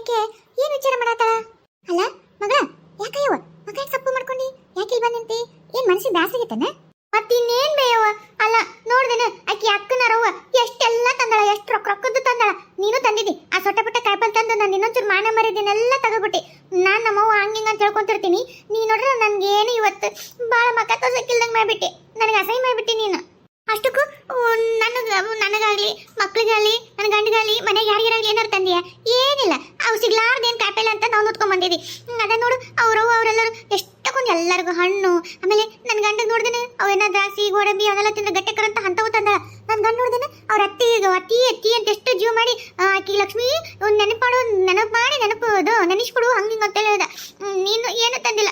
ಯಾಕೆ ಏನು ವಿಚಾರ ಮಾಡತ್ತಾಳ? ಅಲ್ಲ ಮಗ, ಯಾಕಯ್ಯವ ಮಗ ತಪ್ಪು ಮಾಡ್ಕೊಂಡಿ? ಯಾಕೆ ಇಲ್ಲಿ ಬಂದಂತಿ? ಏನ್ ಮನಸ್ಸಿಗೆ ಬ್ಯಾಸಗಿತ್ತನ? ಮತ್ತಿನ್ನೇನ್ ಬೇಯವ? ಅಲ್ಲ ನೋಡ್ದೇನ ಆಕಿ ಅಕ್ಕನರವ್ವ ಎಷ್ಟೆಲ್ಲ ತಂದಳ, ಎಷ್ಟು ರೊಕ್ಕದ್ದು ತಂದಳ. ನೀನು ತಂದಿದ್ದಿ ಆ ಸೊಟ್ಟ ಪುಟ್ಟ ಕಾಯಿಪಲ್ ತಂದು ನಾನು ಇನ್ನೊಂಚೂರು ಮಾನ ಮರಿದಿನೆಲ್ಲ ತಗೋಬಿಟ್ಟಿ. ನಾನು ನಮ್ಮವ್ವ ಹಂಗಿಂಗ ಅಂತ ಹೇಳ್ಕೊಂತಿರ್ತೀನಿ. ನೀ ನೋಡ್ರೆ ನನ್ಗೇನು ಇವತ್ತು ಭಾಳ ಮಕ್ಕ ತೋಸಕ್ಕಿಲ್ದಂಗೆ ಮಾಡ್ಬಿಟ್ಟೆ, ನನಗೆ ಅಸಹ್ಯ ಮಾಡ್ಬಿಟ್ಟಿ ನೀನು. ಅಷ್ಟಕ್ಕೂ ನನಗಾಗ್ಲಿ ಮಕ್ಳಿಗಾಗ್ಲಿ ನನ್ನ ಗಂಡಿಗಾಗ್ಲಿ ಮನೆಗೆ ಯಾರಿಗಾಗ್ಲಿ ಏನಾರು ತಂದೀಯ? ಏನಿಲ್ಲ. ಅವು ಸಿಗ್ಲಾರ್ದೇನು ಕಾಯಿಪಲ್ಲೆ ಅಂತ ನಾವು ನೋಡ್ಕೊಂಡ್ ಬಂದಿದ್ವಿ. ಅದ ನೋಡು ಅವರೆಲ್ಲರೂ ಎಷ್ಟಕ್ಕೊಂದು ಎಲ್ಲರಿಗೂ ಹಣ್ಣು. ಆಮೇಲೆ ನನ್ನ ಗಂಡ ನೋಡ್ದೇನೆ ಅವೇನ ದ್ರಾಕ್ಷಿ ಗೋಡಂಬಿ ಅವನ್ನೆಲ್ಲ ತಿಂದ್ರೆ ಗಟ್ಟೆಕರಂತ ಅಂತವು ತಂದಳ. ನನ್ನ ಗಂಡ ನೋಡ್ದೇನೆ ಅವ್ರ ಅತ್ತಿ ಅಂತ ಎಷ್ಟು ಜೀವ ಮಾಡಿ ಆಕಿ ಲಕ್ಷ್ಮಿ ನೆನಪು ಮಾಡಿ ನೆನೆಸ್ಕೊಡು ಹಂಗಿಂಗ ಅಂತ ಹೇಳ್ದ. ನೀನು ಏನು ತಂದಿಲ್ಲ.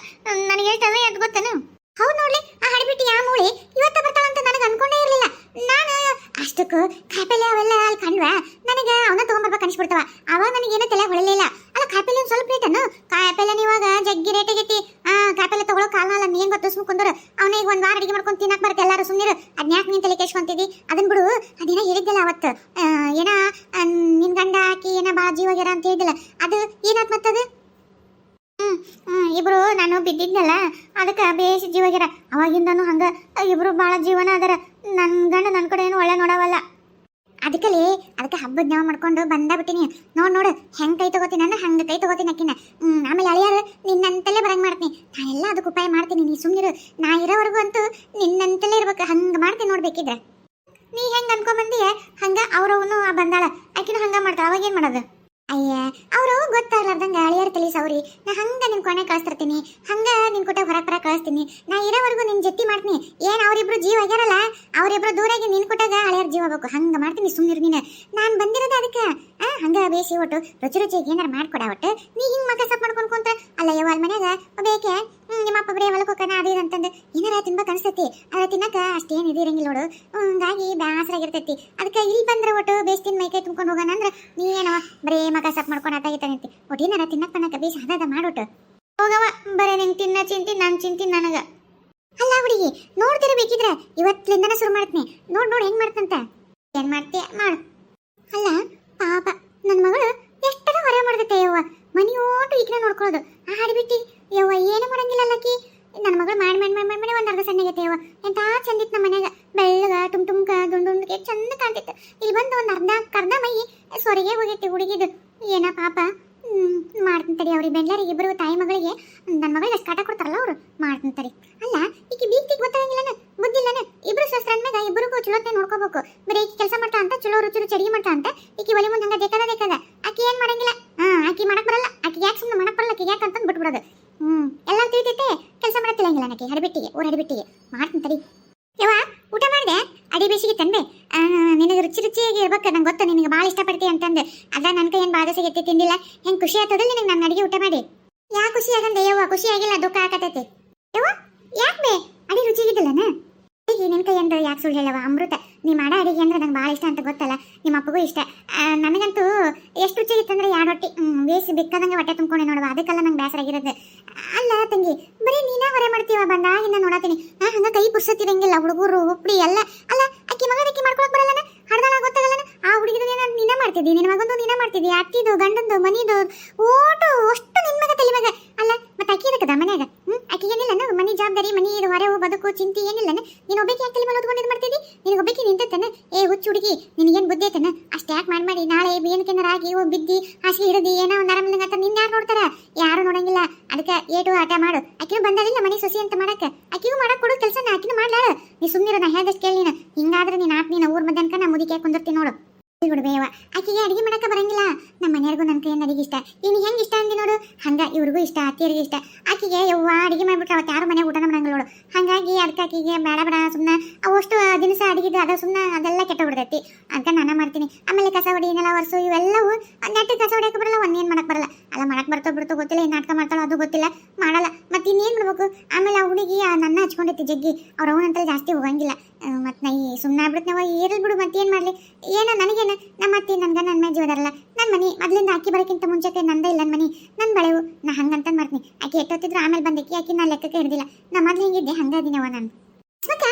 ನನಗೆ ಎಷ್ಟು ಅದೇ ಅದು ಗೊತ್ತೇನು? ಹೌದು ನೋಡ್ಲಿ, ಆ ಹಡಿಬಿಟ್ಟು ಯಾವ ಮೂಳಿ ಇವತ್ತ ಬರ್ತಾಳಂತ ನನಗೆ ಅನ್ಕೊಂಡೇ ಇರಲಿಲ್ಲ. ನಾನು ಅಷ್ಟಕ್ಕೂ ಕಾಯಿಪಲ್ಲೆ ಅವೆಲ್ಲ ಅಲ್ಲಿ ಕಂಡ್ವ ನನಗೆ ಅವನ್ನ ತಗೊಂಡ್ಬರ್ಬೇಕು ಅನಿಸ್ಬಿಡ್ತಾವ. ಅವಾಗ ನನಗೇನು ತಲೆ ಹೊಳಲಿಲ್ಲ. ಅಲ್ಲ ಕಾಯಿಪಲ್ಲೆ ಸ್ವಲ್ಪ ರೇಟನ್ನು ಕಾಯಿಪಲ್ಲೆ ಇವಾಗ ಜಗ್ಗಿ ರೇಟ್ ಆಗೈತಿ. ಕಾಯಿಪಲ್ಲೆ ತಗೊಳ್ಳೋ ಕಾಲನಲ್ಲ. ನೀನ್ ಗೊತ್ತು ಸುಮ್ಕೊಂಡ್ರು ಅವನ ಈಗ ಒಂದ್ ವಾರ ಅಡಿಗೆ ಮಾಡ್ಕೊಂಡು ತಿನ್ನಕ್ ಬರುತ್ತೆ. ಎಲ್ಲಾರು ಸುಮ್ಮನಿರು. ಅದ್ನ್ಯಾಕ್ ನೀನ್ ತಲೆ ಕೆಡ್ಸ್ಕೊಂತಿದ್ದಿ? ಅದನ್ ಬಿಡು. ಅದೇನ ಹೇಳಿದ್ದಲ್ಲ ಅವತ್ತು, ಏನ ನಿನ್ ಗಂಡ ಹಾಕಿ ಏನ ಭಾಳ ಜೀವಗ್ಯಾರ ಅಂತ ಹೇಳಿದಿಲ್ಲ, ಅದು ಏನಾತ್ ಮತ್ತದು? ಇಬ್ರು ನಾನು ಬಿದ್ದಿದ್ನಲ್ಲ ಅದಕ್ಕೆ ಬೇಸಿ ಜೀವಗ್ಯಾರ. ಅವಾಗಿಂದನು ಹಂಗ ಇಬ್ರು ಭಾಳ ಜೀವನ ಅದರ. ನನ್ನ ಗಂಡ ನನ್ನ ಕಡೆ ಏನು ಒಳ್ಳೆ ನೋಡವಲ್ಲ. ಅದಕ್ಕೆ ಹಬ್ಬದ ನಾವು ಮಾಡ್ಕೊಂಡು ಬಂದಾಬಿಟ್ಟಿನಿ. ನೋಡು ಹೆಂಗೆ ಕೈ ತಗೋತೀನಿ ಅಂದ್ರೆ ಹಂಗೆ ಕೈ ತಗೋತೀನಿ ಅಕ್ಕಿನ. ಆಮೇಲೆ ಅಳಿಯಾರ ನಿನ್ನಂತಲೇ ಬರಂಗೆ ಮಾಡ್ತೀನಿ. ನಾನೆಲ್ಲ ಅದಕ್ಕೆ ಉಪಾಯ ಮಾಡ್ತೀನಿ. ನೀ ಸುಮ್ಮನಿರು. ನಾ ಇರೋವರೆಗೂ ಅಂತೂ ನಿನ್ನಂತಲೇ ಇರ್ಬೇಕು. ಹಂಗೆ ಮಾಡ್ತೀನಿ ನೋಡ್ಬೇಕಿದ್ರೆ. ನೀ ಹೆಂಗೆ ಅನ್ಕೊಂಬಂದಿಯ ಹಂಗೆ ಅವ್ರವನು ಬಂದಾಳ ಆಕಿನೂ ಹಂಗೆ ಮಾಡ್ತಾಳ. ಅವಾಗೇನು ಮಾಡೋದು? ಅಯ್ಯ, ಅವರು ಗೊತ್ತಾಗ್ಲಾರ್ದಂಗೆ ಅಳಿಯಾರ ತಲೆ ಸೌರಿ. ನಾ ಹಂಗೆ ನಿನ್ನ ಕೊನೆ ಕಳಿಸ್ತಿರ್ತೀನಿ. ಹಂಗೆ ನಿನ್ನ ಕೊಟ್ಟ ಹೊರ ಕಳಿಸ್ತೀನಿ. ನಾ ಇರೋವರೆಗೂ ನಿನ್ನ ಜೊತೆ ಮಾಡ್ತೀನಿ. ಏನು ಅವರಿಬ್ರು ಜೀವ ಆಗ್ಯಾರಲ್ಲ, ಅವರಿಬ್ರು ದೂರಾಗಿ ನಿನ್ನ ಕೊಟ್ಟಾಗ ಅಳಿಯಾರ ಜೀವ ಬೇಕು. ಹಂಗೆ ಮಾಡ್ತೀನಿ. ಸುಮ್ಮನಿರು ನೀನು. ನಾನು ಬಂದಿರೋದು ಅದಕ್ಕೆ. ಹಂಗೆ ಬೇಸಿ ಒಟ್ಟು ರುಚಿಯಾಗಿ ಏನಾರು ಮಾಡ್ಕೊಡ. ಒಟ್ಟು ನೀ ಹಿಂಗೆ ಮಕ್ಕ ಸಪ್ ಮಾಡ್ಕೊಂಡು ಕುಂತ ಅಲ್ಲ ಯವ್ವ ಅಲ್ಲಿ ಮನ್ಯಾಗ ಬೇಕೆ ನಿಮ್ಮ ಅಪ್ಪ ಬರೀ ಹೊಲಕ್ಕೆ ಹೋಗೋಣ ಅದು ಅಂತಂದು ಏನಾರ ತಿನ್ಬೇಕು ಅನಿಸ್ತೈತಿ. ಅದ್ರ ತಿನ್ನಕ ಅಷ್ಟೇನು ಇದಿರಂಗಿಲ್ಲ ನೋಡು. ಹಂಗಾಗಿ ಬೇಸರಾಗಿರ್ತೈತಿ. ಅದಕ್ಕೆ ಇಲ್ಲಿ ಬಂದ್ರೆ ಒಟ್ಟು ಬೇಸ್ತಿನ ಮೈಕೈ ತುಂಬ್ಕೊಂಡು ಹೋಗೋಣ ಅಂದ್ರೆ ನೀನೇನವ ಬರೀ ಮಗ ಸಪ್ ಮಾಡ್ಕೊಂಡು ಆಟಾಗಿತ್ತಾನಂತಿ. ಒಟ್ಟು ಏನಾರ ತಿನ್ನಕ್ ಪನ್ನಕ ಬೇಸಿ ಹದ ಮಾಡೋಟು ಹೋಗವ. ಬರೀ ನಿಂಗೆ ಚಿಂತಿ ನಾನು ಚಿಂತೀನಿ ನನಗೆ. ಅಲ್ಲ ಹುಡುಗಿ, ನೋಡ್ತಿರ್ಬೇಕಿದ್ರೆ ಇವತ್ತಿಂದನ ಶುರು ಮಾಡ್ತೀನಿ. ನೋಡ್ ಹೆಂಗ್ ಮಾಡ್ತಂತ. ಏನ್ ಮಾಡ್ತೀಯ ಮಾಡು. ಅಲ್ಲ ಪಾಪ ನನ್ನ ಮಗಳು ಎಷ್ಟರ ಹೊರೆ ಮಾಡ್ದತ್ತೆ ಯವ್ವ. ಮನೆಯೋಟು ಈಗಿನ ನೋಡ್ಕೊಳ್ಳೋದು. ಆ ಹಾಡಿಬಿಟ್ಟು ಯವ್ವ ಏನು ಮಾಡಂಗಿಲ್ಲ ಅಲ್ಲಕ್ಕಿ. ನನ್ನ ಮಗಳು ಮಾಡಿ ಒಂದು ಅರ್ಧ ಸಣ್ಣಗೈತೆ ಯವ್ವ. ಎಂತ ಚಂದಿತ್ತು ನಮ್ಮ ಮನ್ಯಾಗ. ಬೆಳ್ಳಗ ಟುಮ್ಕ ದುಂಡುಂಡ್ಗೆ ಚಂದ ಕಾಣ್ತಿತ್ತು. ಇಲ್ಲಿ ಬಂದು ಒಂದು ಅರ್ಧ ಮೈ ಸೊರಿಗೆ ಹೋಗೈತಿ ಹುಡುಗಿದು. ಏನ ಪಾಪ. ಮಾಡ್ತೀನಿ ತಡಿ. ಅವ್ರಿಗೆ ಬೆಂಗಳೂರಿಗೆ ಇಬ್ಬರು ತಾಯಿ ಮಗಳಿಗೆ ನನ್ನ ಮಗಳಿಗೆ ಅಷ್ಟು ಕಾಟ ಕೊಡ್ತಾರಲ್ಲ ಅವರು. ಮಾಡ್ತೀನಿ ತಡಿ. ಅಲ್ಲ ಈಕಿ ಬೀಗ್ತಿಗೆ ಗೊತ್ತಾಗಂಗಿಲ್ಲನ, ಬುದ್ಧಿಲ್ಲನ. ಇಬ್ರು ಸಸ್ರ ಅಂದ್ಮೇಲೆ ಇಬ್ಬರಿಗೂ ಚಲೋತ್ತೆ ನೋಡ್ಕೋಬೇಕು. ಬರೀ ಈಕಿ ಕೆಲಸ ಮಾಡ್ತಾ ಅಂತ ಚಲೋ ರುಚಿ ಅಡಿಗೆ ಮಾಡ್ತಾ ಅಂತ ಈಕಿ ಒಲಿ ಮುಂದೆ ಹಂಗೆ ದೇಕದ ಆಕಿ ಏನು ಮಾಡಂಗಿಲ್ಲ. ಆಕಿ ಮಾಡಕ್ ಬರಲ್ಲ. ಆಕಿ ಯಾಕೆ ಸುಮ್ಮನೆ ಮಾಡಕ್ ಬರಲ್ಲ. ಆಕಿ ಯಾಕೆ ಅಂತಂದು ಬಿಟ್ಬಿಡೋದು. ಎಲ್ಲ ತಿಳಿತೈತೆ. ಕೆಲಸ ಮಾಡತ್ತಿಲ್ಲಂಗಿಲ್ಲ ಆಕಿ. ಹಡಿಬಿಟ್ಟಿಗೆ ಊರ ಹಡಿಬಿಟ್ಟಿಗೆ. ಮಾಡ್ತೀನಿ ತಡಿ. ಯವ್ವ ಊಟ ಮಾಡಿದೆ? ಅಡಿ ಬೇಸಿಗೆ ತಂದೆ. ನಿನಗೆ ರುಚಿಯಾಗಿ ಇರ್ಬೇಕು. ನಂಗೆ ಗೊತ್ತು ನಿನಗೆ ಭಾಳ ಇಷ್ಟಪಡ್ತಿ ಅಂತಂದು. ಅದ ನನ್ನ ಕೈ ಏನು ಬಾದಸಿಗೆ ಎತ್ತಿ ತಿಂದಿಲ್ಲ. ಹೆಂಗೆ ಖುಷಿ ಆಗ್ತದಲ್ಲ ನಿನಗೆ ನನ್ನ ಅಡಿಗೆ ಊಟ ಮಾಡಿ? ಯಾಕೆ ಖುಷಿ ಆಗಂದೆ ಯವ್ವ? ಖುಷಿ ಆಗಿಲ್ಲ, ದುಃಖ ಆಗತೈತಿ. ಯವ್ವ ಯಾಕೆ ಬೇ ಅಡಿ ರುಚಿಗಿದ್ದಿಲ್ಲನ? ಅಡಿಗೆ ನಿನ್ನ ಕೈ ಅಂದ್ರೆ ಯಾಕೆ ಸುಳ್ಳು ಹೇಳವ? ಅಮೃತ. ನೀ ಮಾಡೋ ಅಡಿಗೆ ಅಂದ್ರೆ ನಂಗೆ ಭಾಳ ಇಷ್ಟ ಅಂತ ಗೊತ್ತಲ್ಲ. ನಿಮ್ಮ ಅಪ್ಪಗೂ ಇಷ್ಟ. ನನಗಂತೂ ಎಷ್ಟು ರುಚಿಗಿತ್ತಂದ್ರೆ ಎರಡು ರೊಟ್ಟಿ ಬೇಯಿಸಿ ಬೇಕಾದಂಗೆ ಹೊಟ್ಟೆ ತುಂಬ್ಕೊಂಡೆ ನೋಡುವ. ಅದಕ್ಕೆಲ್ಲ ನಂಗೆ ಬೇಸರಾಗಿರೋದು. ಅಲ್ಲ ತಂಗಿ, ಬರೀ ನೀನೇ ಹೊರೆ ಮಾಡ್ತೀವ ಬಂದಾಗಿಂದ ನೋಡತ್ತೀನಿ. ಹಂಗೆ ಕೈ ಪುರ್ಸತ್ತಿರಂಗಿಲ್ಲ. ಹುಡುಗರು ಉಪ್ಪಡಿ ಎಲ್ಲ. ಅಲ್ಲ ಅಕ್ಕಿ ಮಗದಕ್ಕಿ ಮಾಡ್ಕೊಳಕ್ ಬರಲ್ಲನ? ಹಡ್ದಾಳ ಗೊತ್ತಾಗಲ್ಲನ? ಆ ಹುಡುಗಿದ ನೀನೇ ಮಾಡ್ತಿದ್ದಿ. ನಿನ್ನ ಮಗಂದು ನೀನೇ ಮಾಡ್ತಿದ್ದಿ. ಅತ್ತಿದು ಗಂಡಂದು ಮನಿದು ಓಟು ಅಷ್ಟು ನಿನ್ನ ಮಗ ತಲೆ ಮಗ. ಅಲ್ಲ ಮತ್ತೆ ಅಕ್ಕಿ ಇದಕ್ಕದ ಮನ್ಯಾಗ? ಅಕ್ಕಿ ಏನಿಲ್ಲನ ಮನಿ ಜವಾಬ್ದಾರಿ, ಮನಿ ಇದು ಹೊರೆ ಬದುಕು ಚಿಂತೆ ಏನಿಲ್ಲನ? ನೀನು ಒಬ್ಬಕ್ಕೆ ಯಾಕೆ ತಲೆ ಮೇಲೆ ಓದ್ಕೊಂಡು ಇದು ಮಾಡ್ತಿದ್ದಿ? ನಿನಗೆ ಒಬ್ಬಕ್ಕೆ ನಿಂತೈತನ? ಹುಚ್ಚು ಹುಡುಗಿ, ನಿನಗೇನು ಬುದ್ಧಿ ಐತನ? ಅಷ್ಟು ಯಾಕೆ ಮಾಡಿ ನಾಳೆ ಬೇನಕೆನಾರ ಆಗಿ ಬಿದ್ದಿ ಹಾಸಿಗೆ ಹಿಡಿದಿ ಏನೋ ಒಂದು ಆರಾಮಿಲ್ಲ ಅಂತ ನಿನ್ನ ಯಾರು ನೋಡ್ತಾರ? ಯಾರು ನೋಡಂಗಿಲ್ಲ. ಅದಕ್ಕೆ ಏಟು ಆಟ ಮಾಡು. ಆಕಿನೂ ಬಂದಾಳಿಲ್ಲ ಮನೆ ಸೊಸಿ ಅಂತ ಮಾಡಕ್ಕೆ. ಆಕಿಗೂ ಮಾಡಕ್ಕೆ ಕೊಡೋ ಕೆಲಸ ಆಕಿನೂ ಮಾಡ್ಲಾಳ. ನೀ ಸುಮ್ಮನಿರು. ನಾ ಹೇಳ್ದಷ್ಟು ಕೇಳಿ ನೀನು. ಹಿಂಗಾದ್ರೆ ನೀನು ನೀನು ಊರ್ ಮಧ್ಯಾಹ್ನ ನಾ ಮುದಿಕೆ ಕುಂದಿರ್ತೀನಿ ನೋಡು. ಬಿಡ್ಬೇವ. ಆಕಿಗೆ ಅಡಿಗೆ ಮಾಡಕ್ಕೆ ಬರಂಗಿಲ್ಲ. ನಮ್ಮ ಮನೆಯವ್ರಿಗೂ ನನ್ನ ಕೈಯಿಂದ ಅಡಿಗೆ ಇಷ್ಟ. ಇನ್ನು ಹೆಂಗೆ ಇಷ್ಟ ಅಂದಿ ನೋಡು ಹಂಗೆ ಇವ್ರಿಗೂ ಇಷ್ಟ, ಅತ್ತಿಯರಿಗೂ ಇಷ್ಟ. ಆಕಿಗೆ ಯವ್ವ ಅಡಿಗೆ ಮಾಡ್ಬಿಟ್ರೆ ಅವತ್ತು ಯಾರು ಮನೆ ಊಟನ ಮಾಡಂಗಿಲ್ಲ ನೋಡು. ಹಾಗಾಗಿ ಅದಕ್ಕೆ ಆಕಿಗೆ ಬೇಡ ಸುಮ್ಮನೆ ಅವಷ್ಟು ದಿನಸ ಅಡಿಗೆದು ಅದ ಸುಮ್ಮನೆ ಅದೆಲ್ಲ ಕೆಟ್ಟ ಬಿಡ್ತೈತಿ ಅಂತ ನಾನು ಮಾಡ್ತೀನಿ. ಆಮೇಲೆ ಕಸ ಹೊಡಿ ನೆಲ ಒರೆಸು ಇವೆಲ್ಲವೂ ನೆಟ್ಟಿಗೆ ಕಸ ಹೊಡಿಯಕ್ಕೆ ಬರಲ್ಲ. ಒಂದೇನು ಮಾಡಕ್ಕೆ ಬರಲ್ಲ. ಅಲ್ಲ ಮಾಡಕ್ಕೆ ಬರ್ತೋ ಬಿಡ್ತೋ ಗೊತ್ತಿಲ್ಲ. ಏನು ನಾಟಕ ಮಾಡ್ತಾಳೋ ಅದು ಗೊತ್ತಿಲ್ಲ. ಮಾಡಲ್ಲ. ಮತ್ತೆ ಇನ್ನೇನು ಮಾಡ್ಬೇಕು? ಆಮೇಲೆ ಆ ಹುಡುಗಿ ನನ್ನ ಹಚ್ಕೊಂಡೈತಿ ಜಗ್ಗಿ. ಅವ್ರ ಅವನಂತಲ್ಲಿ ಜಾಸ್ತಿ ಹೋಗಂಗಿಲ್ಲ. ಮತ್ತು ನಾ ಸುಮ್ಮನೆ ಆಗ್ಬಿಡ್ತೇವ. ಏರಲ್ ಬಿಡು. ಮತ್ತೇನು ಮಾಡಲಿ? ಏನೋ ನನಗೇನು ನಮ್ಮ ಅತ್ತಿ ನನ್ಗೆ ನನ್ನ ಮೇಲೆ ಜೀವದಾರಲ್ಲ. ನನ್ನ ಮನೆ ಮೊದಲಿಂದ ಅಕ್ಕಿ ಬರೋಕ್ಕಿಂತ ಮುಂಚೆಗೆ ನಂದೇ ಇಲ್ಲ. ನನ್ನ ಮನೆ ನನ್ನ ಬಳೆವು. ನಾ ಹಂಗಂತ ಮಾಡ್ತೀನಿ. ಆಕೆ ಎಟ್ಟೊತ್ತಿದ್ರು ಆಮೇಲೆ ಬಂದಕ್ಕೆ ಆಕಿ ನಾ ಲೆಕ್ಕಕ್ಕೆ ಹಿಡ್ದಿಲ್ಲ. ನಾ ಮೊದಲು ಹಿಂಗಿದ್ದೆ ಹಂಗದಿನವ ನಾನು. ಲಕ್ಷ್ಮಕ್ಕ,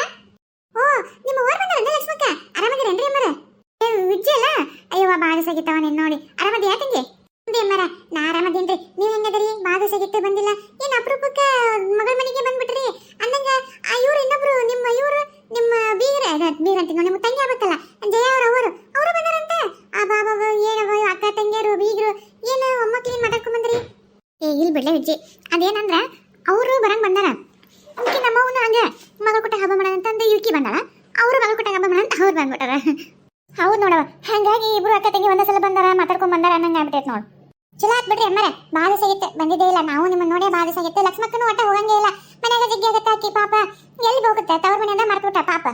ಓ ನಿಮ್ಮ ಓರ್ ಬಂದಾರ ಲಕ್ಷ್ಮಕ್ಕ. ಆರಾಮಾಗಿರೇನ್ರಿ ಅಮ್ಮರ? ವಿಜ್ಜಿ ಅಲ್ಲ? ಅಯ್ಯವ್ವ ಭಾಳ ಸಾಗಿತ್ತವ ನೀನು ನೋಡಿ. ಆರಾಮದಿ ಯಾಕಂಗೆ? ಮರ ನಾ ಆರಾಮದೇನ್ರಿ. ನೀವ್ ಹೆಂಗದ್ರಿ? ಬಾದುಷಾಗಿತ್ತೆ ಬಂದಿಲ್ಲ. ಏನ್ ಅಪರೂಪಕ್ಕ ಮಗಳ ಮನೆಗೆ ಬಂದ್ಬಿಟ್ರಿ ಅಂದಂಗ? ಇವ್ರು ಇನ್ನೊಬ್ರು ನಿಮ್ಮ ಬೀಗ್ರಂತ ನಿಮ್ಮ ತಂಗಿ ಆಗ್ಬೇಕಲ್ಲ, ಜಯ ಅವರು ಬಂದಾರಂತ. ಆ ಬಾಬಾ ಏನವ ಅಕ್ಕ ತಂಗಿಯರು ಬೀಗ್ರು ಏನು ಒಮ್ಮಕ್ಳಿಗೆ ಮಾತಾಡ್ಕೊಂಡ್ ಬಂದ್ರಿ? ಇಲ್ಲಿ ಬಿಡ್ಲೆ ವಿಜ್ಜಿ, ಅದೇನಂದ್ರ ಅವರು ಬರಂಗ್ ಬಂದಾರ. ಅದಕ್ಕೆ ನಮ್ಮವನು ಹಂಗ ಮಗಳ ಕೊಟ್ಟ ಹಬ್ಬ ಮಾಡೋಣ ಅಂತಂದು ಇಳ್ಕಿ ಬಂದಾಳ. ಅವರು ಮಗಳ ಕೊಟ್ಟ ಹಬ್ಬ ಮಾಡೋಣ ಅಂತ ಅವ್ರು ಬಂದ್ಬಿಟ್ಟಾರ. ಹೌದು ನೋಡವ, ಹಂಗಾಗಿ ಇಬ್ರು ಅಕ್ಕ ತಂಗಿ ಒಂದೇ ಸಲ ಬಂದಾರ, ಮಾತಾಡ್ಕೊಂಡ್ ಬಂದಾರ ಅನ್ನಂಗ ಆಗ್ಬಿಟ್ಟೈತೆ ನೋಡು. ಚಲೋ ಆತ್ ಬಿಡ್ರಿ ಅಮ್ಮರ, ಬಾದುಷಾಗಿತ್ತೆ ಬಂದಿದ್ದೇ ಇಲ್ಲ. ನಾವು ನಿಮ್ಮನ್ನ ನೋಡೇ ಬಾದುಷಾಗಿತ್ತೆ. ಲಕ್ಷ್ಮಕ್ಕನು ಒಟ್ಟ ಹೋಗಂಗೇ ಇಲ್ಲ. ಮನ್ಯಾಗ ಜಗ್ಗಿ ಆಗತ್ತ ಆಕಿ ಪಾಪ, ಎಲ್ಲಿ ಹೋಗುತ್ತೆ ತವ್ರ ಮನೆಯಿಂದ ಮರ್ತ್ಬಿಟ್ಟ ಪಾಪ.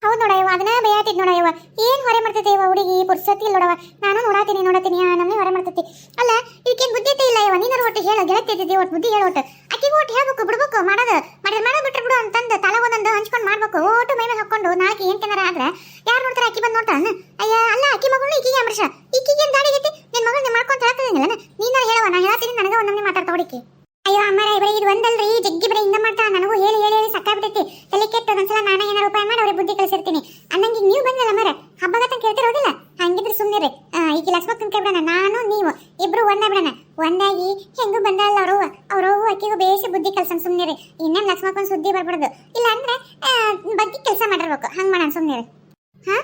ಹೌದು ನೋಡಯ್ಯವ, ಅದನ್ನ ಬೈಯಾತಿದ್ ನೋಡಯ್ಯವ. ಏನ್ ಹೊರೆ ಮಾಡ್ತೈತಿ ಇವ ಹುಡುಗಿ, ಪುರ್ಸತಿ ಇಲ್ಲ ನೋಡವ. ನಾನು ನೋಡಾತೀನಿ ನಮ್ಮನೆ ಹೊರೆ ಮಾಡ್ತೈತಿ. ಅಲ್ಲ ಇದಕ್ಕೇನ್ ಬುದ್ಧಿತೆ ಇಲ್ಲ ಇವ. ನೀನಾರು ಒಟ್ಟು ಹೇಳ, ಗೆಳತಿದ್ದಿ ಒಟ್ಟು ಬುದ್ಧಿ ಹೇಳ. ಒಟ್ಟು ಆಕಿಗೂ ಒಟ್ಟು ಹೇಳ್ಬೇಕು, ಬಿಡ್ಬೇಕು, ಮಾಡೋದು ಬಿಟ್ರೆ ಬಿಡು ಅಂತಂದು ತಲೆ ಒಂದೊಂದು ಹಂಚ್ಕೊಂಡು ಮಾಡ್ಬೇಕು. ಓಟು ಮೈ ಮೇಲೆ ಹಾಕೊಂಡು ನಾಲ್ಕು ಏನ್ ಕೆನಾರ ಆದ್ರೆ ಯಾರು ನೋಡ್ತಾರೆ? ಆಕಿ ಬಂದು ನೋಡ್ತಾನ? ಅಯ್ಯ ಅಲ್ಲ, ಆಕಿ ಮಗಳು ಈಕಿಗೆ ಅಮೃಷ, ಈಕಿಗೇನ್ ದಾಡಿಗೈತಿ? ನಿನ್ ಮಗಳು ಮಾಡ್ಕೊಂತ ಹೇಳ್ತದಿಲ್ಲ. ನೀನಾರು ಹೇಳವ, ನಾ ಹೇಳತ್ತೀನಿ, ನನಗ ಒಂದೊಮ್ಮೆ ಮಾತಾಡ್ತಾ ಹೊಡಿಕಿ. ಅಯ್ಯೋ ಅಮ್ಮರ, ಬರೀ ಇದು ಒಂದಲ್ರಿ, ಜಗ್ಗಿ ಬರೀ ಹಿಂಗ ಮಾಡ್ತಾ. ನನಗೂ ಹೇಳಿ ಸಕ್ಕಾಗ್ಬಿಟ್ಟೈತಿ, ತಲೆ ಕೆಟ್ಟ. ಒಂದ್ಸಲ ನಾನೇ ಏನಾರು ಉಪಾಯ ಮಾಡಿ ಅವ್ರಿಗೆ ಬುದ್ಧಿ ಕಳಿಸಿರ್ತೀನಿ. ಅನ್ನಂಗೆ ನೀವು ಬಂದಲ್ಲ ಮರ, ಹಬ್ಬಗತ್ತ ಕೇಳ್ತಿರೋದಿಲ್ಲ. ಹಂಗಿದ್ರೆ ಸುಮ್ಮನಿರಿ. ಈಗ ಲಕ್ಷ್ಮಕ್ಕನ ಕೈ ಬಿಡೋಣ, ನಾನು ನೀವು ಇಬ್ರು ಒಂದೇ ಬಿಡೋಣ. ಒಂದಾಗಿ ಹೆಂಗೂ ಬಂದಲ್ಲ ಅವರು ಅಕ್ಕಿಗೂ ಬೇಸಿ ಬುದ್ಧಿ ಕಲ್ಸನ್ ಸುಮ್ಮನಿರಿ. ಇನ್ನೇನು ಲಕ್ಷ್ಮಕ್ಕನ ಸುದ್ದಿ ಬರ್ಬಿಡೋದು. ಇಲ್ಲ ಅಂದ್ರೆ ಬಗ್ಗೆ ಕೆಲಸ ಮಾಡಿರ್ಬೇಕು. ಹಂಗೆ ಮಾಡೋಣ ಸುಮ್ಮನಿರಿ. ಹಾ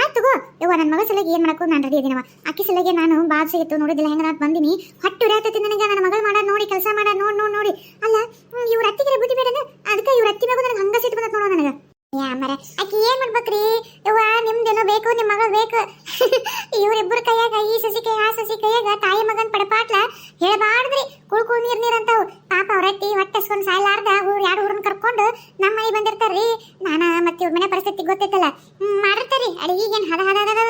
ಆಯ್ತು ಗೋ ಇವ. ನನ್ನ ಮಗ ಸಲಗಿ ಏನ್ ಮಾಡಕ್ಕೂ ನಾನು ರೆಡಿ ಇದೀನವ. ಅಕ್ಕಿ ಸಲಗಿ ನಾನು ಬಾದ್ಸಿಗಿತ್ತು ನೋಡಿದಿಲ್ಲ ಹೆಂಗ ನಾನು ಬಂದಿನಿ. ಹೊಟ್ಟು ಉರಿಯಾತೈತಿ ನನಗೆ. ನನ್ನ ಮಗಳು ಮಾಡೋದು ನೋಡಿ, ಕೆಲಸ ಮಾಡೋದು ನೋಡಿ. ಅಲ್ಲ ಇವ್ರ ಅತ್ತಿಗೆ ಬುದ್ಧಿ ಬೇಡನ? ಅದಕ್ಕೆ ಇವ್ರ ಅತ್ತಿ ಮಗು ನನಗೆ ಹಂಗ ಸಿಟ್ಟು ಬಂದತ್ ನೋಡೋ ನನಗೆ. ಮರ ಆಕಿ ಏನ್ ಮಾಡ್ಬೇಕ್ರಿ ಇವ? ನಿಮ್ದೇನೋ ಬೇಕು, ನಿಮ್ಮ ಮಗಳು ಬೇಕು. ಇವ್ರಿಬ್ರು ಕೈಯಾಗ, ಈ ಸಸಿ ಕೈ ಆ ಸಸಿ ಕೈಯಾಗ ತಾಯಿ ಮಗನ್ ಪಡಪಾಟ್ಲ ಹೇಳ್ಬಾರ್ದ್ರಿ. ಕುಳ್ಕು ನೀರ್ ಅಂತಾವ್. ಪಾಪ ಅವ್ರ ಅತ್ತಿ ಹೊಟ್ಟೆಸ್ಕೊಂಡ್ ಸಾಯ್ಲಾರ್ದ ಎರಡು ಊರನ್ನ ಕರ್ಕೊಂಡು ನಮ್ಮ ಮನೆ ಬಂದಿರ್ತಾರ್ರಿ. ನಾನ ಮತ್ತೆ ಇವ್ರ ಮನೆ ಪರಿಸ್ಥಿತಿ ಗೊತ್ತೈತಲ್ಲ, ಮಾಡಿರ್ತಾರಿ ಅಡಿಗೆಗೇನ್ ಹದ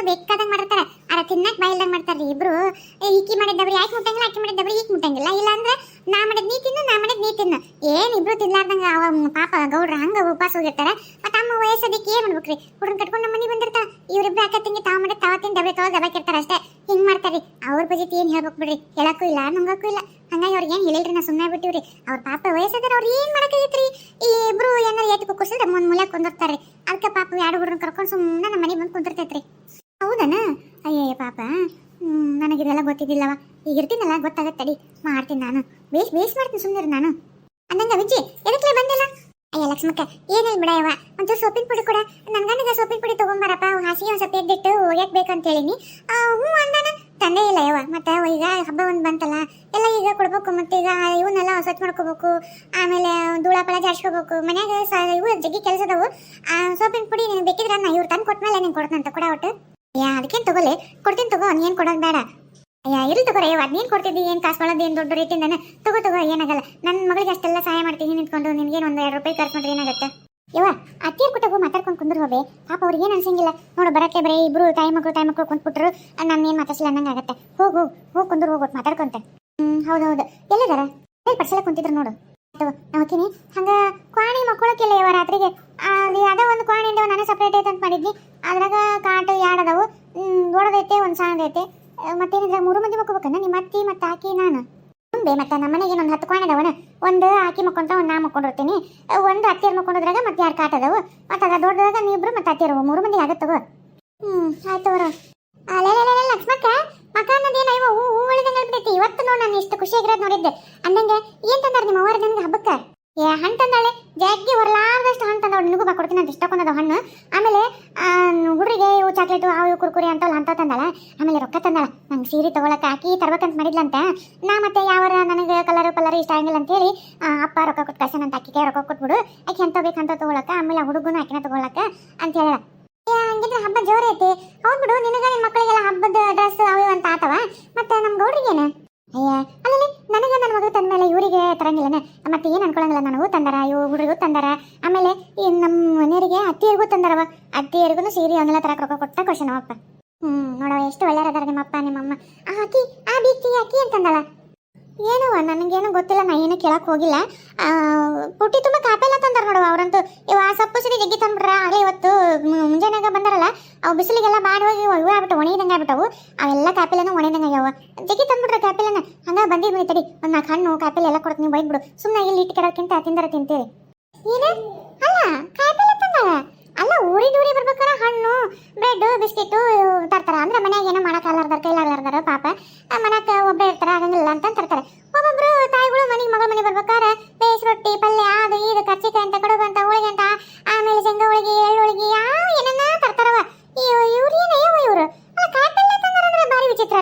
ಬೇಕಾದಂಗ್ ಮಾಡಿರ್ತಾರ. ಅರ ತಿನ್ನಕ್ ಬಾಯಿಲ್ದಂಗ್ ಮಾಡ್ತಾರ್ರಿ ಇಬ್ರು. ಈಕಿ ಮಾಡಿದ್ದವ್ರಿ ಯಾಕೆ ಮುಟ್ಟಂಗಿಲ್ಲ, ಆಕಿ ಮಾಡಿದ್ದವ್ರಿ ಈಕ್ ಮುಟ್ಟಂಗಿಲ್ಲ. ಇಲ್ಲ ಅಂದ್ರೆ ನಾ ಮಾಡಿದ್ ನೀ ತಿನ್ನು, ನಾ ಮಾಡಿದ್ ನೀ ತಿನ್ನು. ಏನ್ ಇಬ್ರು ತಿನ್ಲಾರ್ದಂಗ ಅವ ಪಾಪ ಗೌಡ್ರ ಹಂಗ ಉಪವಾಸ ಹೋಗಿರ್ತಾರ. ಮತ್ತ ಅಮ್ಮ ವಯಸ್ಸದಕ್ಕೆ ಏನ್ ಮಾಡ್ಬೇಕ್ರಿ? ಹುಡುಗನ್ ಕಟ್ಕೊಂಡು ನಮ್ಮ ಮನೆ ಬಂದಿರ್ತಾರ. ಇವ್ರಿಬ್ರು ಅಕ್ಕ ತಂಗಿ ತಾವ್ ಮಾಡಿ ತಾವ ತಿನ್ ಡಬ್ರಿ ತೊಗೊಳ್ ದಬಾಕಿರ್ತಾರ ಅಷ್ಟೇ. ಹಿಂಗ್ ಮಾಡ್ತಾರಿ. ಅವ್ರ ಬಜೆಟ್ ಏನ್ ಹೇಳ್ಬೇಕು ಬಿಡ್ರಿ, ಹೇಳಕ್ಕೂ ಇಲ್ಲ ನುಂಗಕ್ಕೂ ಇಲ್ಲ. ಹಂಗಾಗಿ ಅವ್ರಿಗೆ ಏನ್ ಹೇಳಿಲ್ರಿ, ನಾ ಸುಮ್ಮನೆ ಬಿಟ್ಟಿವ್ರಿ. ಅವ್ರ ಪಾಪ ವಯಸ್ಸದಾರ, ಅವ್ರು ಏನ್ ಮಾಡಕೈತ್ರಿ? ಈ ಇಬ್ರು ಏನಾರ ಎತ್ತು ಕುಸಿದ್ರೆ ಮೂಲ್ಯಾಗ ಕುಂದಿರ್ತಾರ್ರಿ. ಅದಕ್ಕೆ ಪಾಪ ಎರಡು ಹುಡುಗರನ್ನ ಕರ್ಕೊಂಡು ಸುಮ್ಮನೆ ನಮ್ಮ ಮನೆ ಬಂದು ಕುಂದಿರ್ತೈತ್ರಿ. ಹೌದನ? ಅಯ್ಯಯ್ಯ ಪಾಪ, ನನಗಿದೆಲ್ಲ ಗೊತ್ತಿದ್ದಿಲ್ಲವ. ಈಗ ಇರ್ತೀನಲ್ಲ, ಗೊತ್ತಾಗತ್ತಡಿ, ಮಾಡ್ತೀನಿ ನಾನು. ಬೇಸ್ ಮಾಡ್ತೀನಿ ಸುಮ್ಮನೆ ನಾನು. ಅಂದಂಗ ವಿಜ್ಜಿ ಎದಕ್ಲೆ ಬಂದಿಲ್ಲ? ಅಯ್ಯ ಲಕ್ಷ್ಮಕ್ಕ, ಏನಿಲ್ಲ ಬಿಡಯವ, ಒಂಚೂರು ಸೋಪಿನ ಪುಡಿ ಕೂಡ ನನ್ನ ಗಂಡಗ ಸೋಪಿನ ಪುಡಿ ತಗೊಂಬಾರಪ್ಪ, ಹಾಸಿಗೆ ಒಂದು ಸ್ವಲ್ಪ ಎದ್ದಿಟ್ಟು ಒಗ್ಯಾಕ್ ಬೇಕಂತ ಹೇಳಿನಿ. ಹ್ಞೂ ಅಂದಾನ, ತಂದೆ ಇಲ್ಲ ಯವ. ಮತ್ತೆ ಈಗ ಹಬ್ಬ ಒಂದು ಬಂತಲ್ಲ, ಎಲ್ಲ ಈಗ ಕೊಡ್ಬೇಕು. ಮತ್ತೆ ಈಗ ಇವನ್ನೆಲ್ಲ ಸ್ವಚ್ಛ ಮಾಡ್ಕೋಬೇಕು, ಆಮೇಲೆ ಧೂಳಪಳ ಜಾಡ್ಸ್ಕೋಬೇಕು. ಮನ್ಯಾಗ ಇವು ಜಗ್ಗಿ ಕೆಲಸದವು. ಸೋಪಿನ ಪುಡಿ ನೀನು ಬೇಕಿದ್ರೆ ನಾ ಇವ್ರು ತಂದು ಕೊಟ್ಮೇಲೆ ನೀನು ಕೊಡ್ತಂತ ಕೊಡ ಒಟ್ಟು. ಅದಕ್ಕೇನು ತಗೋಲಿ, ಕೊಡ್ತೀನಿ ತಗೋ, ಏನು ಕೊಡೋದು ಬೇಡ. ಇರ್ಲಿ ತಗೋರ ಯವ್ವ, ಅದ್ನೇನು ಕೊಡ್ತಿದ್ದಿ? ಏನು ಕಾಸು ಮಾಡೋದು ಏನು ದೊಡ್ಡ ರೀತಿಯಿಂದಾನೆ. ತಗೋ ಏನಾಗಲ್ಲ. ನನ್ನ ಮಗಳಿಗೆ ಅಷ್ಟೆಲ್ಲ ಸಹಾಯ ಮಾಡ್ತೀನಿ ನಿಂತ್ಕೊಂಡು. ನಿನ್ಗೇನು ಒಂದು 2 ರೂಪಾಯಿ ಖರ್ಚು ಮಾಡ್ರಿ ಏನಾಗುತ್ತೆ ಯವ್ವ? ಅತ್ತಿಯರ್ ಕೊಟ್ಟಾಗು ಮಾತಾಡ್ಕೊಂಡು ಕುಂದ್ರು ಹೋಗಿ. ಪಾಪ ಅವ್ರಿಗೆ ಏನು ಅನ್ಸಂಗಿಲ್ಲ ನೋಡು. ಬರತ್ತೆ ಬರೀ ಇಬ್ರು ತಾಯಿ ಮಕ್ಕಳು ಕುಂತ್ಬಿಟ್ರು. ನಾನು ಏನು ಮಾತಾಡ್ಸಿಲ್ಲ ಅನ್ನಂಗೆ ಆಗತ್ತೆ. ಹೋಗು ಕುಂದ್ರು ಹೋಗ್ಬಿಟ್ಟು ಮಾತಾಡ್ಕೊಂತೆ. ಹೌದು ಎಲ್ಲಿದಾರ? ಪಡ್ಸಲ ಕುಂತಿದ್ರು ನೋಡು. ನಾವತ್ತೀನಿ ಹಂಗ ಕ್ವಾಣಿ ಮಕ್ಕಳಕ್ಕಿಲ್ಲ ಯವ್ವ. ರಾತ್ರಿಗೆ ಅದ ಒಂದು ಕ್ವಾಣಿಂದ ನಾನು ಸಪ್ರೇಟ್ ಐತೆ ಅಂತ ಮಾಡಿದ್ನಿ. ಅದ್ರಾಗ ಕಾಟು ಎರಡದವು, ದೊಡ್ಡದೈತೆ ಒಂದು ಸಣ್ಣದೈತೆ. ಮತ್ತೇನಿದ್ರೆ 3 ಮಂದಿ ಮಕ್ಕೋಬೇಕನ್ನ, ನಿಮ್ಮ ಅತ್ತಿ ಮತ್ತೆ ಆಕಿ ನಾನು. ಮುಂದೆ ಮತ್ತೆ ನಮ್ಮ ಮನೆಗೆ ಒಂದು 10 ಕ್ವಾಣ ಅದಾವನ. ಒಂದು ಆಕಿ ಮಕ್ಕೊಂತ ಒಂದು ನಾ ಮಕ್ಕೊಂಡಿರ್ತೀನಿ. ಒಂದು ಅತ್ತಿಯರ್ ಮಕ್ಕೊಂಡ್ರಾಗ ಮತ್ತೆ 2 ಕಾಟ ಅದಾವು. ಮತ್ತೆ ಅದ ದೊಡ್ಡದಾಗ ನೀವಿಬ್ರು ಮತ್ತೆ ಅತ್ತಿಯರು 3 ಮಂದಿ ಆಗತ್ತವ. ಆಯ್ತು ಅವರ. ಲಕ್ಷ್ಮಕ್ಕ ಮಕ್ಕ ಅನ್ನೋದೇನ ಇವ ಹೂ ಉಳಿದಂಗೆ ಹೇಳ್ಬಿಟ್ಟೈತಿ. ಇವತ್ತು ನೋಡಿ ನಾನು ಇಷ್ಟು ಖುಷಿಯಾಗಿರೋದು ನೋಡಿದ್ದೆ. ಅಂದಂಗೆ ಏನ್ ತಂದಾರ ನಿಮ್ಮ ಅವರ ನನಗೆ ಹಬ್ಬಕ್ಕೆ? ಹಣ್ಣು ತಂದಾಳೆ, ಜಗ್ಗಿ ಹೊರಲಾರ್ದಷ್ಟು ಹಣ್ಣು ತಂದಾಳೆ. ನಿನಗೂ ಕೊಡ್ತೀನಿ ಅಂತ ಇಷ್ಟಕೊಂಡದ ಹಣ್ಣು. ಆಮೇಲೆ ಹುಡುಗರಿಗೆ ಇವು ಚಾಕ್ಲೇಟು ಅವು ಕುರ್ಕುರಿ ಅಂತ ತಂದಾಳ. ಆಮೇಲೆ ರೊಕ್ಕ ತಂದಾಳ. ನಂಗೆ ಸೀರೆ ತಗೊಳಕ್ಕೆ ಹಾಕಿ ತರ್ಬೇಕಂತ ಮಾಡಿದ್ಲಂತ. ನಾ ಮತ್ತೆ ಯಾವರ ನನಗೆ ಕಲರ್ ಇಷ್ಟ ಆಗಿಲ್ಲ ಅಂತೇಳಿ ಅಪ್ಪ ರೊಕ್ಕ ಕೊಟ್ಟು ಕಳ್ಸನಂತ. ಆಕಿಗೆ ರೊಕ್ಕ ಕೊಟ್ಬಿಡು, ಆಕೆ ಎಂತ ಬೇಕಂತ ತಗೊಳಕ, ಆಮೇಲೆ ಹುಡುಗನು ಆಕಿನ ತಗೊಳಕ ಅಂತ ಹೇಳ. ಹಂಗಿದ್ರೆ ಹಬ್ಬ ಜೋರ ಐತಿ. ಹೌದ್ ಬಿಡು, ನಿನಗ ನಿಮ್ಮ ಮಕ್ಕಳಿಗೆಲ್ಲ ಹಬ್ಬದ ಡ್ರೆಸ್ ಅವು ಅಂತ ಆತವ. ಮತ್ತೆ ನಮ್ಮ ಗೌಡ್ರಿಗೇನ? ಅಯ್ಯ ಅಲ್ಲಲ್ಲಿ ನನಗೆ ನನ್ನ ಮಗಳು ತಂದ ಮೇಲೆ ಇವರಿಗೆ ತರಂಗಿಲ್ಲನೆ. ಮತ್ತೆ ಏನು ಅನ್ಕೊಳಂಗಿಲ್ಲ. ನನಗೂ ತಂದಾರ, ಇವು ಹುಡುಗರಿಗೂ ತಂದಾರ. ಆಮೇಲೆ ಈ ನಮ್ಮ ಮನೆಯವರಿಗೆ ಅತ್ತಿಯರಿಗೂ ತಂದಾರವ. ಅತ್ತಿಯರಿಗೂ ಸೀರೆ ಅವನ್ನೆಲ್ಲ ತರಕ ರೊಕ್ಕ ಕೊಟ್ಟ ಖುಷಿ ನಮ್ಮಪ್ಪ. ನೋಡವ ಎಷ್ಟು ಒಳ್ಳೆಯದಾರ ನಿಮ್ಮಪ್ಪ ನಿಮ್ಮಮ್ಮ. ಆಕಿ ಆಕಿ ಅಂತಂದಾಳ. ಏನವ ನನಗೇನು ಗೊತ್ತಿಲ್ಲ, ನಾ ಏನು ಕೇಳಕ್ ಹೋಗಿಲ್ಲ. ಪುಟ್ಟಿ ತುಂಬ ಕಾಪೆಲ್ಲ ತಂದಾರ ನೋಡುವ ಅವರಂತೂ. ಇವ ಸೊಪ್ಪು ಸಿಡಿ ಜಗ್ಗಿ ತಂದ್ಬಿಟ್ರ. ಆಗಲೇ ಇವತ್ತು ಮುಂಜಾನೆಗ ಬಂದಾರಲ್ಲ, ಅವು ಬಿಸಿಲಿಗೆಲ್ಲ ಬಾಡಿ ಹೋಗಿ ಇವು ಆಗ್ಬಿಟ್ಟು ಒಣಗಿದಂಗೆ ಆಗ್ಬಿಟ್ಟವು. ಅವೆಲ್ಲ ಕಾಪೆಲೆನೂ ಒಣಗಿದಂಗೆ ಆಗ್ಯಾವ. ಜಗ್ಗಿ ತಂದ್ಬಿಟ್ರೆ ಕಾಪೆಲೆನ. ಹಂಗ ಬಂದಿದ್ವಿ ತಡಿ, ಒಂದು 4 ಹಣ್ಣು ಕಾಪೆಲೆ ಎಲ್ಲ ಕೊಡ್ತೀನಿ, ನೀವು ಬೈದ್ಬಿಡು. ಸುಮ್ಮನೆ ಇಲ್ಲಿ ಇಟ್ಟು ಕೆಡೋಕ್ಕಿಂತ ತಿಂದಾರ ತಿಂತೀರಿ. ಏನ ಅಲ್ಲ ಕಾಪೆಲೆ ತಂದಾರ ಅಲ್ಲ, ಊರಿ ಬರ್ಬೇಕಾರ ಹಣ್ಣು ಬ್ರೆಡ್ ಬಿಸ್ಕಿಟ್ ತರ್ತಾರ. ಅಂದ್ರೆ ಮನ್ಯಾಗ ಏನೋ ಮಾಡಕ್ಕಾಗ್ಲಾರ್ದಾರ ಕೈಲಾಗ್ಲಾರ್ದಾರ ಪಾಪ. ಮನ್ಯಾಗ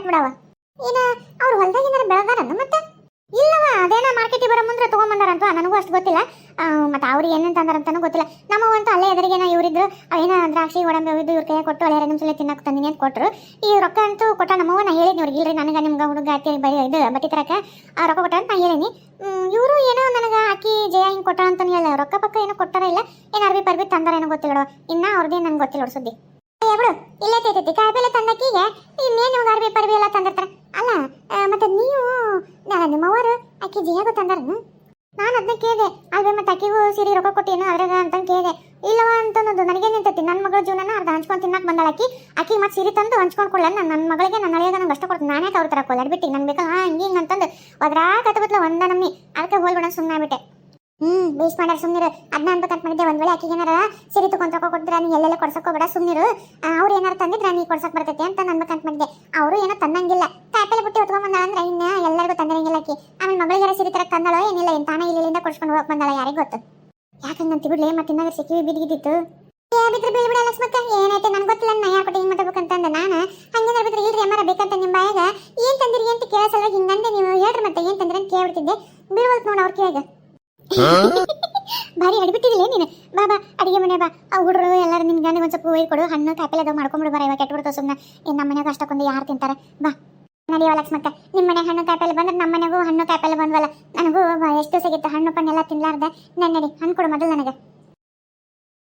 ಬಿಡವ. ಏನ ಅವ್ರ ಹೊಲ್ದಾಗ ಏನಾರ ಬೆಳೆದಾರನ ಮತ್ತೆ? ಇಲ್ಲವ, ಅದೇನ ಮಾರ್ಕೆಟಿಗೆ ಬರೋ ಮುಂದ್ರೆ ತಗೊಂಬಂದಾರಂತ, ನನಗೂ ಅಷ್ಟು ಗೊತ್ತಿಲ್ಲ. ಮತ್ತೆ ಅವ್ರಿಗೆ ಏನೇನು ತಂದಾರಂತನೂ ಗೊತ್ತಿಲ್ಲ. ನಮ್ಮವಂತೂ ಅಲ್ಲೇ ಎದುರಿಗೇನ ಇವರಿದ್ರು ಏನ ದ್ರಾಕ್ಷಿ ಗೋಡಂಬಿ ಇದ್ದು ಇವ್ರ ಕೈ ಕೊಟ್ಟು ಹಳೆ ನಿಮಿಷ ತಿನ್ನಕ್ಕೆ ತಂದಿನಿ ಅಂತ ಕೊಟ್ಟರು. ಈ ರೊಕ್ಕ ಅಂತೂ ಕೊಟ್ಟ ನಮ್ಮವ್ವ. ನಾ ಹೇಳಿದ್ನಿ ಅವ್ರಿಗೆ, ಇಲ್ರಿ ನನಗೆ ನಿಮ್ಗೆ ಹುಡುಗ ಹಾಕಿ ಇದು ಬಟ್ಟಿ ತರಕ ರೊಕ್ಕ ಕೊಟ್ಟ ಅಂತ ನಾ ಹೇಳಿನಿ. ಇವರು ಏನೋ ನನಗೆ ಹಾಕಿ ಜಯ ಹಿಂಗೆ ಕೊಟ್ಟ ಅಂತಲೂ ಹೇಳ. ರೊಕ್ಕ ಪಕ್ಕ ಏನೋ ಕೊಟ್ಟಾರ ಇಲ್ಲ, ಏನು ಅರ್ಬಿ ಪರ್ಬಿ ತಂದಾರ ಏನೋ ಗೊತ್ತಿಲ್ಲ. ಇನ್ನು ಅವ್ರದ್ದೇನು ನನಗೆ ಗೊತ್ತಿಲ್ಲ ಸುದ್ದಿ. ಬಿಡು, ಇಲ್ಲೇ ತೈತೈತಿ ಕಾಯಿಪಲ್ಲೆ ತಂದಕ್ಕಿಗೆ ಇನ್ನೇನು ನಿಮ್ಗೆ ಅರ್ಬಿ ಪರ್ಬಿ ಎಲ್ಲ ತಂದಿರ್ತಾರೆ ಅಲ್ಲ. ಮತ್ತೆ ನೀವು ನಿಮ್ಮವರು ಆಕಿ ಜಿಯಾಗೂ ತಂದಾರ? ನಾನು ಅದನ್ನ ಕೇಳಿದೆ ಅಲ್ವೇ, ಮತ್ತೆ ಅಕ್ಕಿಗೂ ಸೀರೆ ರೊಕ್ಕ ಕೊಟ್ಟೇನು ಅದ್ರಾಗ ಅಂತ ಕೇಳಿದೆ. ಇಲ್ಲವ ಅಂತನ್ನೋದು ನನಗೆ ನಿಂತೈತಿ. ನನ್ನ ಮಗಳ ಜೀವನ ಅರ್ಧ ಹಂಚ್ಕೊಂಡು ತಿನ್ನಕ್ಕೆ ಬಂದಾಳ ಆಕಿ ಮತ್ತೆ ಸೀರೆ ತಂದು ಹಂಚ್ಕೊಂಡು ಕೊಡಲ್ಲ. ನನ್ನ ಮಗಳಿಗೆ ನನ್ನ ಹಳೆಯಾಗ ನಂಗೆ ಅಷ್ಟ ಕೊಡ್ತೀನಿ. ನಾನೇ ಅವ್ರ ಥರ ಕೊಲ್ಲ ಬಿಟ್ಟು ನಂಗೆ ಬೇಕಲ್ಲ ಹಿಂಗೆ ಅಂತಂದು ಅದ್ರಾ ಕತ್ಬಿಟ್ಲ ಒಂದ ನಮ್ಮಿ. ಅದಕ್ಕೆ ಹೋಲ್ಬಿಡ ಸುಮ್ಮನೆ ಆಗ್ಬಿಟ್ಟೆ. ಬೇಸ್ ಮಾಡ್ಯಾರ ಸುಮ್ನಿರು. ಅದನ್ನ ಅನ್ಬೇಕಂತ ಮಾಡಿದ್ದೆ, ಒಂದ್ ವೇಳೆ ಆಕಿಗೆ ಏನಾರ ಸೀರೆ ತಗೊಂಡ್ ತಗೋ ಕೊಟ್ಟಿದ್ರೆ ನೀ ಎಲ್ಲೆಲ್ಲ ಕೊಡ್ಸಕ್ಕೋಬೇಡ ಸುಮ್ನಿರು. ಅವ್ರು ಏನಾರ ತಂದಿದ್ರೆ ನೀ ಕೊಡ್ಸಕ್ ಬರ್ತೈತಿ ಅಂತ ಅನ್ಬೇಕಂತ ಮಾಡಿದ್ದೆ. ಅವರು ಏನೋ ತಂದಂಗಿಲ್ಲ. ಕಾಯಿಪಲ್ಲೆ ಬುಟ್ಟಿ ಹೊತ್ಕೊಂಡ್ ಬಂದಾಳ ಅಂದ್ರೆ ಇನ್ನ ಎಲ್ಲರಿಗೂ ತಂದಿರಂಗಿಲ್ಲ ಆಕಿ. ಆಮೇಲೆ ಮಗಳಿಗೆ ಸೀರೆ ತರಕ್ ತಂದಾಳೋ ಏನಿಲ್ಲ, ಏನ್ ತಾನೇ ಇಲ್ಲಿಂದ ಕೊಡ್ಸ್ಕೊಂಡು ಹೋಗಕ್ ಬಂದಾಳ ಯಾರಿಗೆ ಗೊತ್ತು. ಯಾಕಂಗಂತ ಬಿಡ್ಲಿ, ಮತ್ತೆ ಇನ್ನಾಗ ಸಿಕ್ಕಿ ಬಿದ್ದಿದ್ದಿತ್ತು. ಬಿದ್ರೆ ಬೀಳ್ಬಿಡ ಲಕ್ಷ್ಮಕ್ಕ, ಏನೈತೆ ನನ್ಗೆ ಗೊತ್ತಿಲ್ಲ. ನಾ ಯಾಕೊಟ್ಟೆ ಹಿಂಗೆ ಮಾಡ್ಬೇಕಂತಂದ ನಾನು. ಹಂಗೇನಾರ ಬಿದ್ರೆ ಇಲ್ರಿ ಅಮ್ಮಾರ ಬೇಕಂತ ನಿಮ್ಮ ಬಾಯಾಗ ಏನ್ ತಂದಿರಿ ಅಂತ ಕೇಳಸಲ್ಲ. ಹಿಂಗಂದೆ ನೀವು ಹೇಳ್ರಿ ಮತ್ತೆ ಏನ್ ತಂದ್ರಿ ಅಂತ ಕೇಳ್ಬಿಡ್ತಿದ್ದೆ. ಬೀಳ್ವಲ್ತು ನೋಡು ಅವ್ರ ಕಿವಿಯಾಗ. ಭಾರಿ ಅಡಿಬಿಟ್ಟಿದಿಲ್ಲ ನೀನು. ಬಾ ಅಡಿಗೆ ಮನೆ ಬಾ. ಆ ಹುಡುಗರು ಎಲ್ಲರೂ ನಿನ್ ಗಂಡ ಒಂದ್ ಸ್ವಲ್ಪ ಕೊಡು, ಹಣ್ಣು ಕಾಯಿಪಲ್ಲೆ ಅದು ಮಾಡ್ಕೊಂಡ್ಬಿಡು. ಬರ ಇವಾಗ ಕೆಟ್ಬಿಡ್ತಾವ ಸುಮ್ಮನೆ. ನಮ್ಮ ಮನ್ಯಾಗ ಅಷ್ಟಕ್ಕೊಂದು ಯಾರು ತಿಂತಾರೆ? ಬಾ ನಡಿಯವ ಲಕ್ಷ್ಮಕ್ಕ. ನಿಮ್ಮ ಮನೆ ಹಣ್ಣು ಕಾಯಿಪಲ್ಲೆ ಬಂದ್ರೆ ನಮ್ಮ ಮನೆಗೂ ಹಣ್ಣು ಕಾಯಿಪಲ್ಲೆ ಬಂದ್ವಲ್ಲ. ನನಗೂ ಎಷ್ಟು ಸಿಗಿತ್ತು ಹಣ್ಣು ಪಣ್ಣೆಲ್ಲ ತಿನ್ಲಾರ್ದೆ. ನಡಿ ಹಣ್ಣು ಕೊಡು ಮೊದಲು ನನಗೆ.